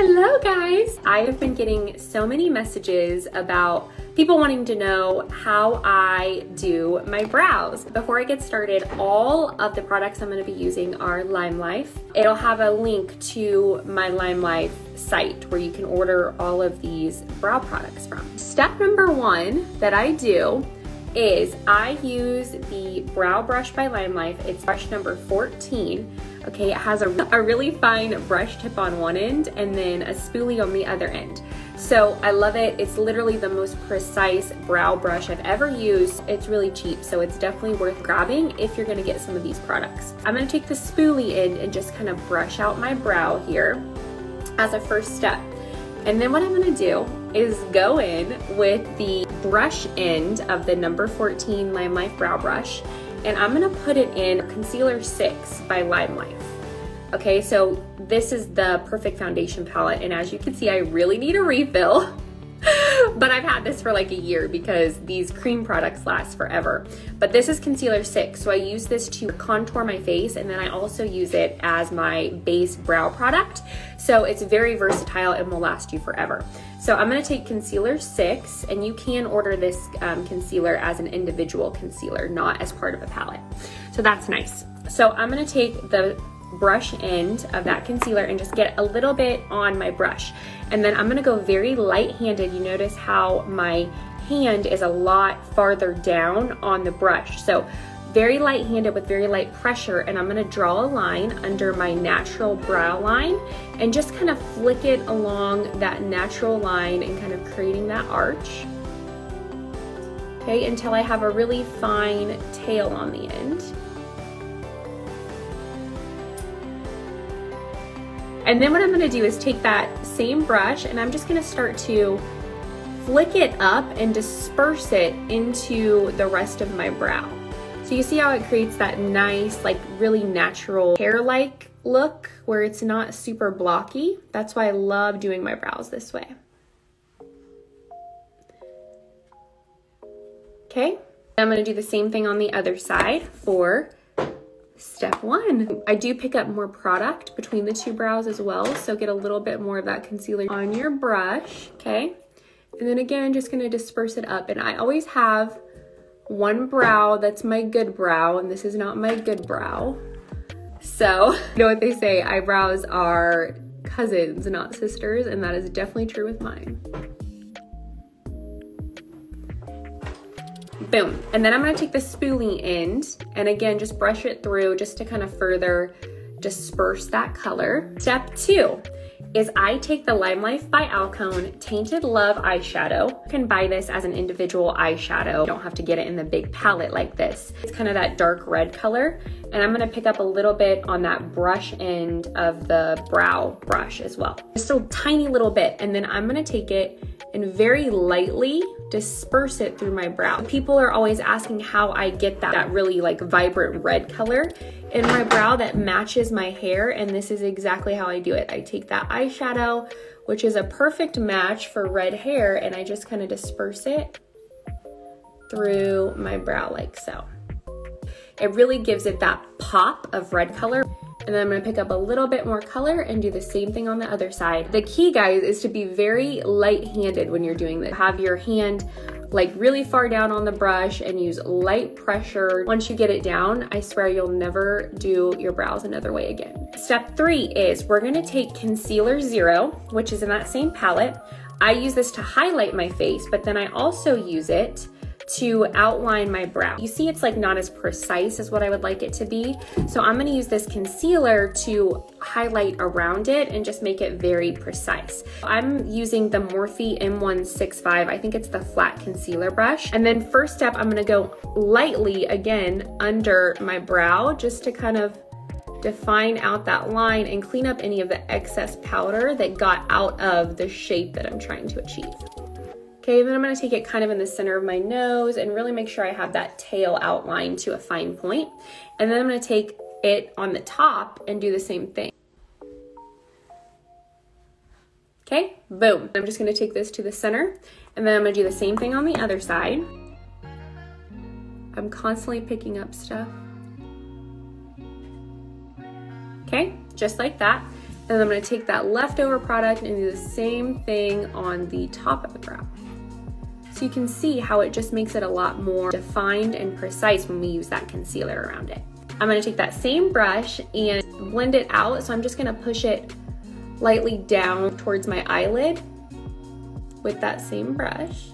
Hello guys! I have been getting so many messages about people wanting to know how I do my brows. Before I get started, all of the products I'm going to be using are Limelife. It'll have a link to my Limelife site where you can order all of these brow products from. Step number one that I do is I use the brow brush by Limelife. It's brush number 14. Okay, it has a really fine brush tip on one end and then a spoolie on the other end. So I love it. It's literally the most precise brow brush I've ever used. It's really cheap, so it's definitely worth grabbing if you're gonna get some of these products. I'm gonna take the spoolie end and just kind of brush out my brow here as a first step. And then what I'm gonna do is go in with the brush end of the number 14 Limelife brow brush, and I'm gonna put it in Concealer 6 by Limelife. Okay, so this is the perfect foundation palette, and as you can see, I really need a refill. But I've had this for like a year because these cream products last forever. But this is Concealer 6, so I use this to contour my face, and then I also use it as my base brow product. So it's very versatile and will last you forever. So I'm gonna take Concealer 6, and you can order this concealer as an individual concealer, not as part of a palette. So that's nice. So I'm gonna take the brush end of that concealer and just get a little bit on my brush. And then I'm gonna go very light-handed. You notice how my hand is a lot farther down on the brush. So very light-handed with very light pressure, and I'm gonna draw a line under my natural brow line and just kind of flick it along that natural line and kind of creating that arch. Okay, until I have a really fine tail on the end. And then what I'm gonna do is take that same brush and I'm just gonna start to flick it up and disperse it into the rest of my brow. So you see how it creates that nice, like really natural hair-like look where it's not super blocky. That's why I love doing my brows this way. Okay, I'm gonna do the same thing on the other side for step one. I do pick up more product between the two brows as well, so get a little bit more of that concealer on your brush, okay? And then again, just gonna disperse it up. And I always have one brow that's my good brow, and this is not my good brow. So, you know what they say, eyebrows are cousins, not sisters, and that is definitely true with mine. Boom. And then I'm gonna take the spoolie end and again, just brush it through just to kind of further disperse that color. Step two is I take the Limelife by Alcone Tainted Love eyeshadow. You can buy this as an individual eyeshadow. You don't have to get it in the big palette like this. It's kind of that dark red color. And I'm gonna pick up a little bit on that brush end of the brow brush as well. Just a tiny little bit. And then I'm gonna take it and very lightly disperse it through my brow. People are always asking how I get that really like vibrant red color in my brow that matches my hair, and this is exactly how I do it. I take that eyeshadow, which is a perfect match for red hair, and I just kind of disperse it through my brow like so. It really gives it that pop of red color. And then I'm gonna pick up a little bit more color and do the same thing on the other side. The key, guys, is to be very light-handed when you're doing this. Have your hand like really far down on the brush and use light pressure. Once you get it down, I swear you'll never do your brows another way again. Step three is we're gonna take Concealer 0, which is in that same palette. I use this to highlight my face, but then I also use it to outline my brow. You see it's like not as precise as what I would like it to be. So I'm gonna use this concealer to highlight around it and just make it very precise. I'm using the Morphe M165. I think it's the flat concealer brush. And then first step, I'm gonna go lightly again under my brow just to kind of define out that line and clean up any of the excess powder that got out of the shape that I'm trying to achieve. Okay, then I'm gonna take it kind of in the center of my nose and really make sure I have that tail outline to a fine point. And then I'm gonna take it on the top and do the same thing. Okay, boom. I'm just gonna take this to the center, and then I'm gonna do the same thing on the other side. I'm constantly picking up stuff. Okay, just like that. And then I'm gonna take that leftover product and do the same thing on the top of the brow. So you can see how it just makes it a lot more defined and precise when we use that concealer around it. I'm gonna take that same brush and blend it out. So I'm just gonna push it lightly down towards my eyelid with that same brush.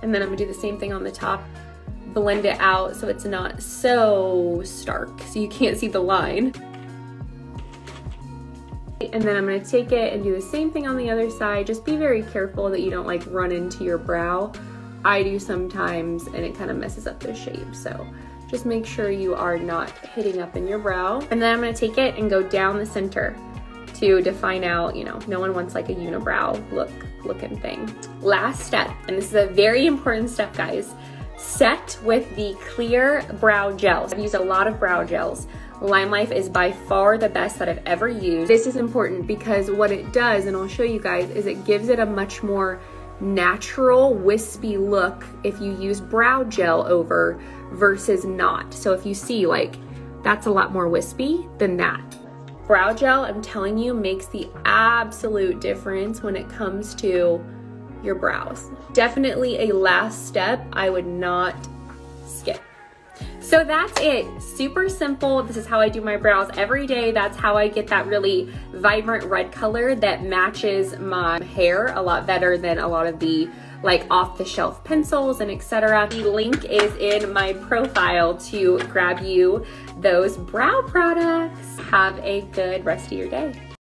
And then I'm gonna do the same thing on the top. Blend it out so it's not so stark, so you can't see the line. And then I'm gonna take it and do the same thing on the other side. Just be very careful that you don't like run into your brow. I do sometimes, and it kind of messes up the shape. So just make sure you are not hitting up in your brow. And then I'm gonna take it and go down the center to define out, you know, no one wants like a unibrow looking thing. Last step, and this is a very important step, guys. Set with the clear brow gels. I've used a lot of brow gels. Limelife is by far the best that I've ever used. This is important because what it does, and I'll show you guys, is it gives it a much more natural, wispy look if you use brow gel over versus not. So if you see, like, that's a lot more wispy than that. Brow gel, I'm telling you, makes the absolute difference when it comes to your brows. Definitely a last step I would not skip. So that's it, super simple. This is how I do my brows every day. That's how I get that really vibrant red color that matches my hair a lot better than a lot of the like off-the-shelf pencils and etc. The link is in my profile to grab you those brow products. Have a good rest of your day.